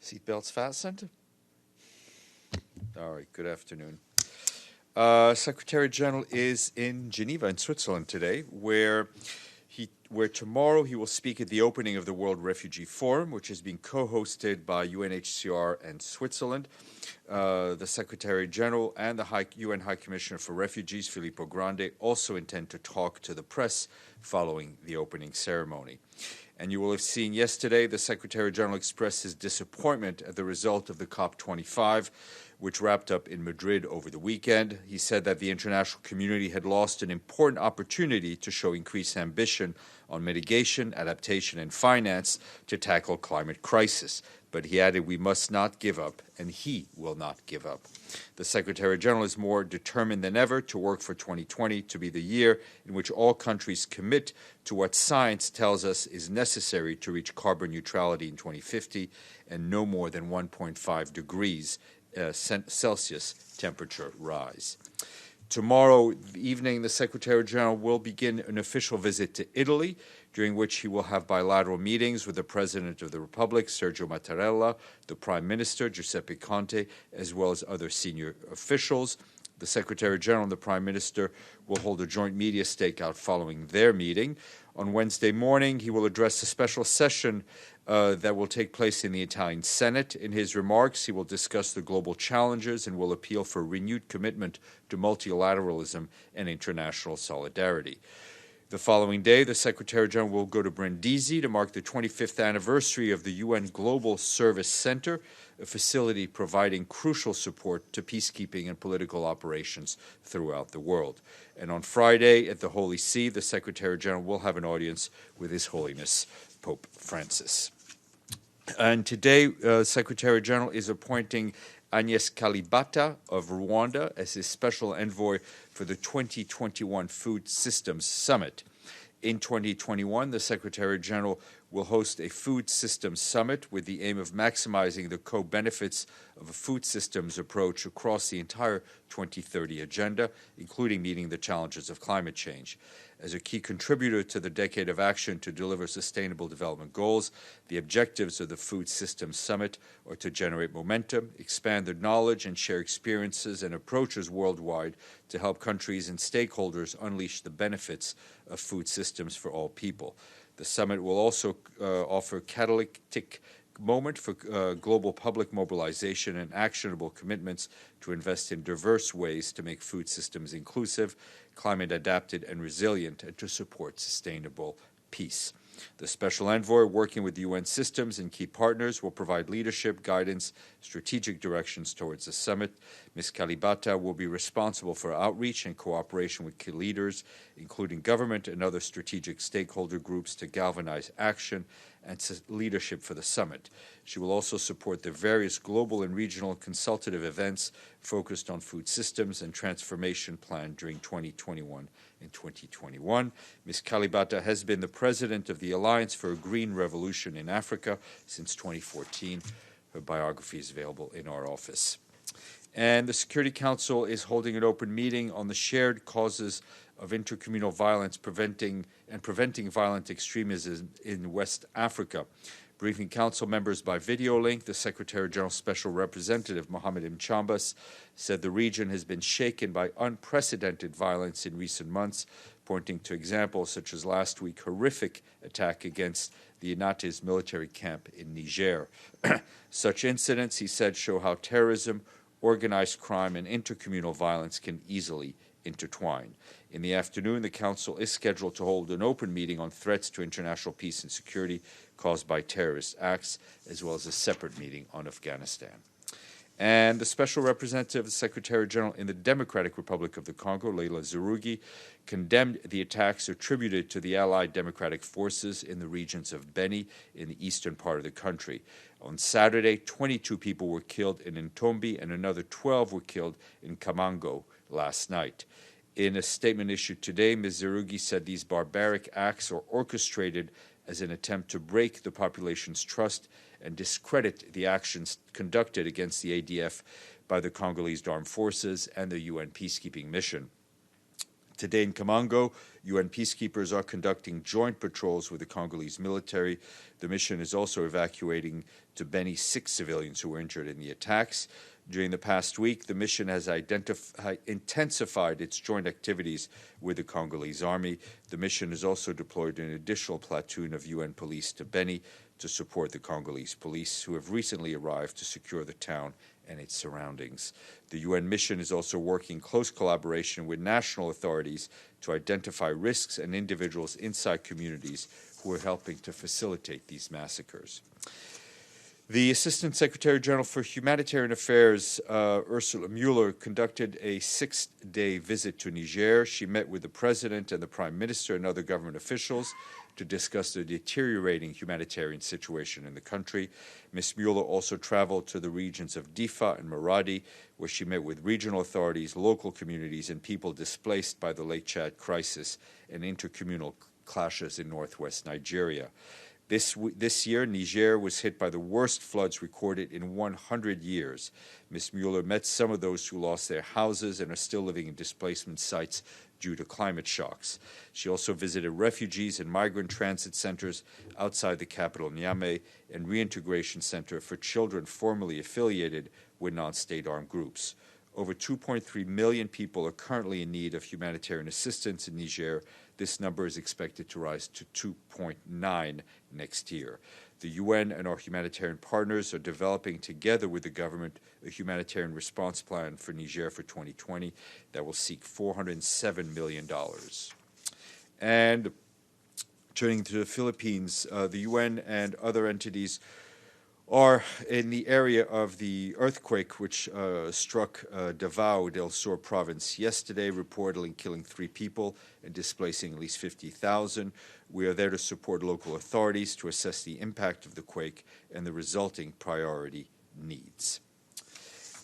Seatbelts fastened? All right, good afternoon. Secretary-General is in Geneva in Switzerland today, where tomorrow he will speak at the opening of the World Refugee Forum, which is being co-hosted by UNHCR and Switzerland. The Secretary-General and the UN High Commissioner for Refugees, Filippo Grandi, also intend to talk to the press following the opening ceremony. And you will have seen yesterday the Secretary-General expressed his disappointment at the result of the COP25, which wrapped up in Madrid over the weekend. He said that the international community had lost an important opportunity to show increased ambition on mitigation, adaptation, and finance to tackle climate crisis. But he added, we must not give up, and he will not give up. The Secretary-General is more determined than ever to work for 2020 to be the year in which all countries commit to what science tells us is necessary to reach carbon neutrality in 2050 and no more than 1.5 degrees Celsius temperature rise. Tomorrow evening, the Secretary-General will begin an official visit to Italy, during which he will have bilateral meetings with the President of the Republic, Sergio Mattarella, the Prime Minister, Giuseppe Conte, as well as other senior officials. The Secretary-General and the Prime Minister will hold a joint media stakeout following their meeting. On Wednesday morning, he will address a special session that will take place in the Italian Senate. In his remarks, he will discuss the global challenges and will appeal for renewed commitment to multilateralism and international solidarity. The following day, the Secretary-General will go to Brindisi to mark the 25th anniversary of the UN Global Service Center, a facility providing crucial support to peacekeeping and political operations throughout the world. And on Friday at the Holy See, the Secretary-General will have an audience with His Holiness Pope Francis. And today, Secretary-General is appointing Agnès Kalibata of Rwanda as his special envoy for the 2021 Food Systems Summit. In 2021, the Secretary-General will host a Food Systems Summit with the aim of maximizing the co-benefits of a food systems approach across the entire 2030 agenda, including meeting the challenges of climate change. As a key contributor to the Decade of Action to deliver Sustainable Development Goals, the objectives of the Food Systems Summit are to generate momentum, expand their knowledge, and share experiences and approaches worldwide to help countries and stakeholders unleash the benefits of food systems for all people. The summit will also offer a catalytic moment for global public mobilization and actionable commitments to invest in diverse ways to make food systems inclusive, climate adapted, and resilient, and to support sustainable peace. The Special Envoy, working with UN systems and key partners, will provide leadership, guidance, strategic directions towards the summit. Ms. Kalibata will be responsible for outreach and cooperation with key leaders, including government and other strategic stakeholder groups, to galvanize action and leadership for the summit. She will also support the various global and regional consultative events focused on food systems and transformation planned during 2021 and 2021. Ms. Kalibata has been the president of the Alliance for a Green Revolution in Africa since 2014. Her biography is available in our office. And the Security Council is holding an open meeting on the shared causes of intercommunal violence, preventing violent extremism in West Africa. Briefing Council members by video link, the Secretary-General's Special Representative Mohamed Mchambas said the region has been shaken by unprecedented violence in recent months, pointing to examples such as last week's horrific attack against the Inates military camp in Niger. Such incidents, he said, show how terrorism, organized crime, and intercommunal violence can easily intertwine. In the afternoon, the Council is scheduled to hold an open meeting on threats to international peace and security caused by terrorist acts, as well as a separate meeting on Afghanistan. And the Special Representative of the Secretary-General in the Democratic Republic of the Congo, Leila Zerugi, condemned the attacks attributed to the Allied Democratic Forces in the regions of Beni in the eastern part of the country. On Saturday, 22 people were killed in Ntombi and another 12 were killed in Kamango last night. In a statement issued today, Ms. Zerugi said these barbaric acts are orchestrated as an attempt to break the population's trust and discredit the actions conducted against the ADF by the Congolese armed forces and the UN peacekeeping mission. Today in Kamango, UN peacekeepers are conducting joint patrols with the Congolese military. The mission is also evacuating to Beni 6 civilians who were injured in the attacks. During the past week, the mission has intensified its joint activities with the Congolese army. The mission has also deployed an additional platoon of UN police to Beni to support the Congolese police, who have recently arrived to secure the town and its surroundings. The UN mission is also working in close collaboration with national authorities to identify risks and individuals inside communities who are helping to facilitate these massacres. The Assistant Secretary-General for Humanitarian Affairs, Ursula Mueller, conducted a 6-day visit to Niger. She met with the President and the Prime Minister and other government officials to discuss the deteriorating humanitarian situation in the country. Ms. Mueller also traveled to the regions of Difa and Maradi, where she met with regional authorities, local communities, and people displaced by the Lake Chad crisis and intercommunal clashes in northwest Nigeria. This year, Niger was hit by the worst floods recorded in 100 years. Ms. Mueller met some of those who lost their houses and are still living in displacement sites due to climate shocks. She also visited refugees and migrant transit centers outside the capital, Niamey, and reintegration center for children formerly affiliated with non-state armed groups. Over 2.3 million people are currently in need of humanitarian assistance in Niger. This number is expected to rise to 2.9 next year. The UN and our humanitarian partners are developing, together with the government, a humanitarian response plan for Niger for 2020 that will seek $407 million. And turning to the Philippines, the UN and other entities are in the area of the earthquake which struck Davao del Sur province yesterday, reportedly killing 3 people and displacing at least 50,000. We are there to support local authorities to assess the impact of the quake and the resulting priority needs.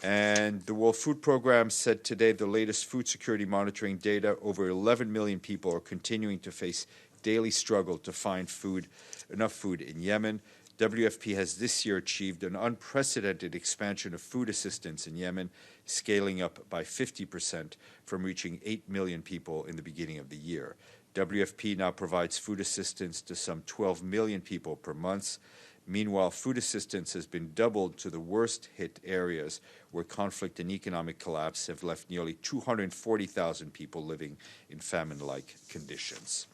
And the World Food Program said today the latest food security monitoring data, over 11 million people are continuing to face daily struggle to find enough food in Yemen. WFP has this year achieved an unprecedented expansion of food assistance in Yemen, scaling up by 50% from reaching 8 million people in the beginning of the year. WFP now provides food assistance to some 12 million people per month. Meanwhile, food assistance has been doubled to the worst-hit areas where conflict and economic collapse have left nearly 240,000 people living in famine-like conditions.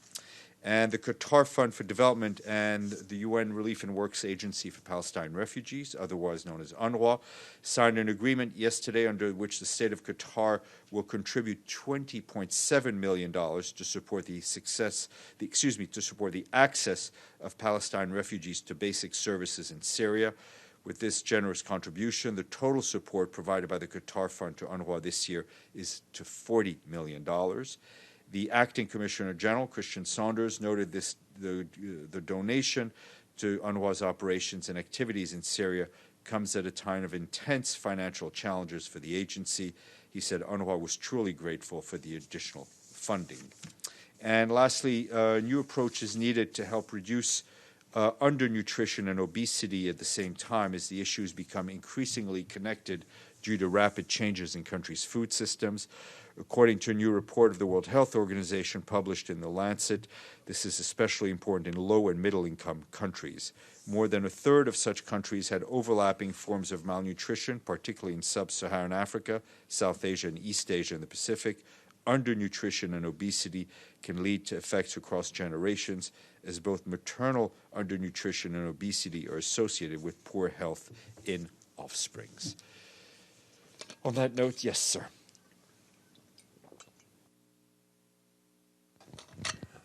And the Qatar Fund for Development and the UN Relief and Works Agency for Palestine Refugees, otherwise known as Unrwa, signed an agreement yesterday under which the state of Qatar will contribute $20.7 million to support to support the access of Palestine refugees to basic services in Syria. With this generous contribution, the total support provided by the Qatar Fund to Unrwa this year is to $40 million. The Acting Commissioner General, Christian Saunders, noted the donation to UNRWA's operations and activities in Syria comes at a time of intense financial challenges for the agency. He said UNRWA was truly grateful for the additional funding. And lastly, a new approach is needed to help reduce undernutrition and obesity at the same time as the issues become increasingly connected due to rapid changes in countries' food systems. According to a new report of the World Health Organization published in The Lancet, this is especially important in low- and middle-income countries. More than a third of such countries had overlapping forms of malnutrition, particularly in sub-Saharan Africa, South Asia, and East Asia and the Pacific. Undernutrition and obesity can lead to effects across generations, as both maternal undernutrition and obesity are associated with poor health in offsprings. On that note, yes, sir.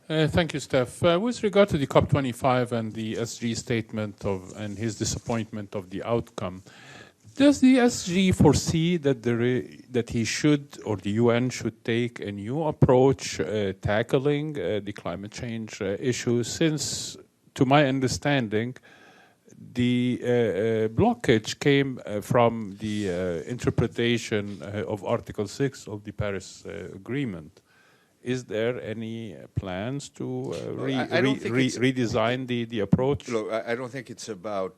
Thank you, Steph. With regard to the COP25 and the SG statement and his disappointment of the outcome, does the SG foresee that he should, or the UN should, take a new approach tackling the climate change issues? Since, to my understanding, the blockage came from the interpretation of Article 6 of the Paris Agreement. Is there any plans to redesign the approach? Look, I don't think it's about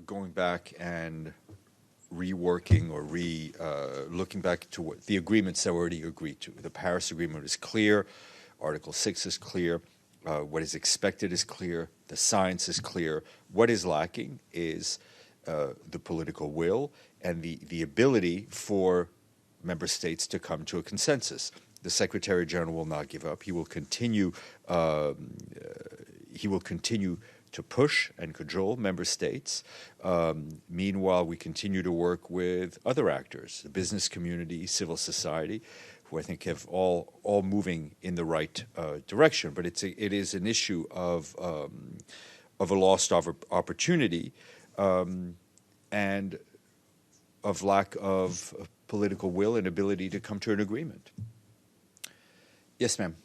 going back and reworking or looking back to what the agreements that were already agreed to. The Paris Agreement is clear. Article 6 is clear. What is expected is clear. The science is clear. What is lacking is the political will and the ability for member states to come to a consensus. The Secretary General will not give up. He will continue. To push and cajole member states. Meanwhile, we continue to work with other actors, the business community, civil society, who I think have all moving in the right direction. But it is an issue of a lost opportunity and of lack of political will and ability to come to an agreement. Yes, ma'am.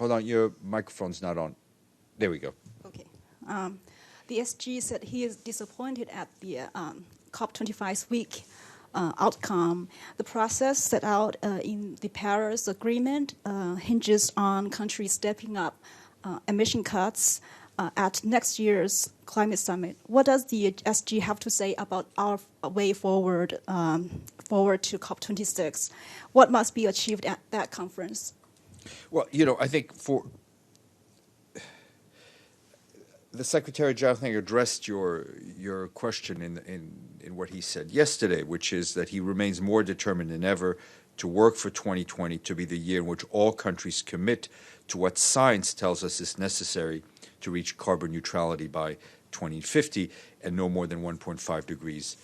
Hold on, your microphone's not on. There we go. Okay. The SG said he is disappointed at the COP25's weak outcome. The process set out in the Paris Agreement hinges on countries stepping up emission cuts at next year's climate summit. What does the SG have to say about our way forward to COP26? What must be achieved at that conference? Well, I think for the Secretary General, I think addressed your question in what he said yesterday, which is that he remains more determined than ever to work for 2020 to be the year in which all countries commit to what science tells us is necessary to reach carbon neutrality by 2050 and no more than 1.5 degrees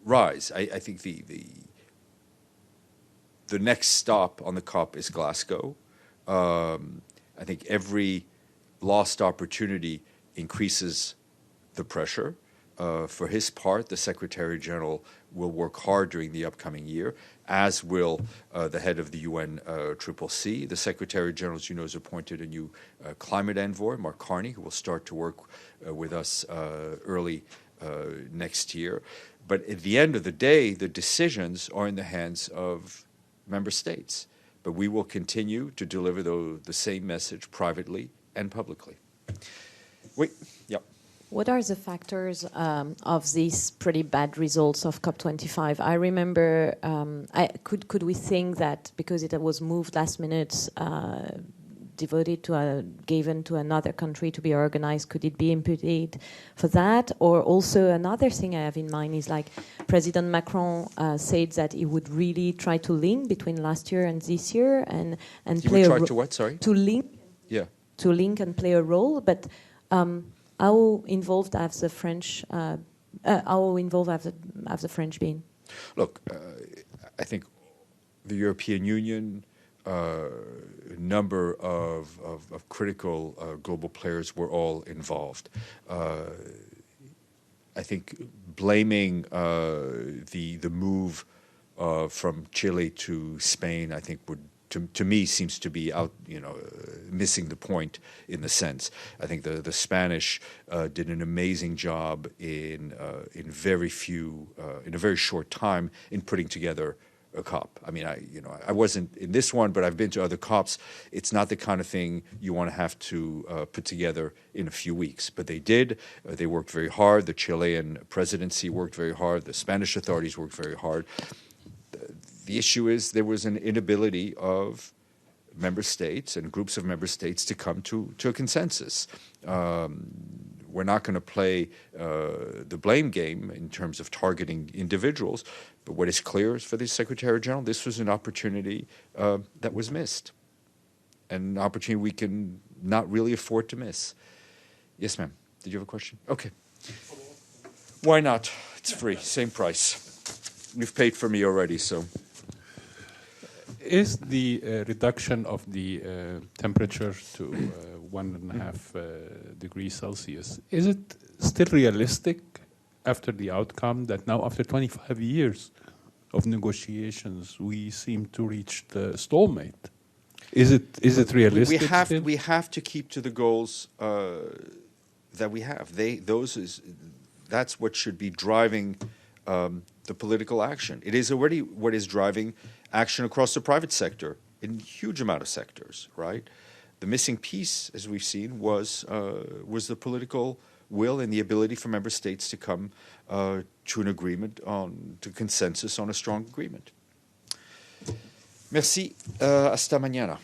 rise. I think the next stop on the COP is Glasgow. I think every lost opportunity increases the pressure. For his part, the Secretary General will work hard during the upcoming year, as will the head of the UNCCC. The Secretary General, as you know, has appointed a new climate envoy, Mark Carney, who will start to work with us early next year. But at the end of the day, the decisions are in the hands of member states. But we will continue to deliver the same message privately and publicly. Wait, yeah. What are the factors of these pretty bad results of COP25? I remember, could we think that because it was moved last minute, given to another country to be organized, could it be imputed for that? Or also another thing I have in mind is like President Macron said that he would really try to link between last year and this year and he play would try to what? Sorry. To link. Yeah. To link and play a role, but. How involved have the French? Have the French been? Look, I think the European Union, a number of critical global players were all involved. I think blaming the move from Chile to Spain, I think would. To me, seems to be out, missing the point in the sense. I think the Spanish did an amazing job in a very short time in putting together a COP. I mean, I wasn't in this one, but I've been to other COPs. It's not the kind of thing you want to have to put together in a few weeks, but they did. They worked very hard. The Chilean presidency worked very hard. The Spanish authorities worked very hard. The issue is there was an inability of member states and groups of member states to come to a consensus. We're not going to play the blame game in terms of targeting individuals, but what is clear is for the Secretary General, this was an opportunity that was missed, an opportunity we can not really afford to miss. Yes, ma'am. Did you have a question? Okay. Why not? It's free, same price. You've paid for me already, so... Is the reduction of the temperature to 1.5 degrees Celsius, is it still realistic after the outcome that now after 25 years of negotiations we seem to reach the stalemate? Is it realistic? We have to keep to the goals that we have. That's what should be driving the political action. It is already what is driving action across the private sector in a huge amount of sectors, right? The missing piece, as we've seen, was the political will and the ability for member states to come to an agreement to consensus on a strong agreement. Merci. Hasta mañana.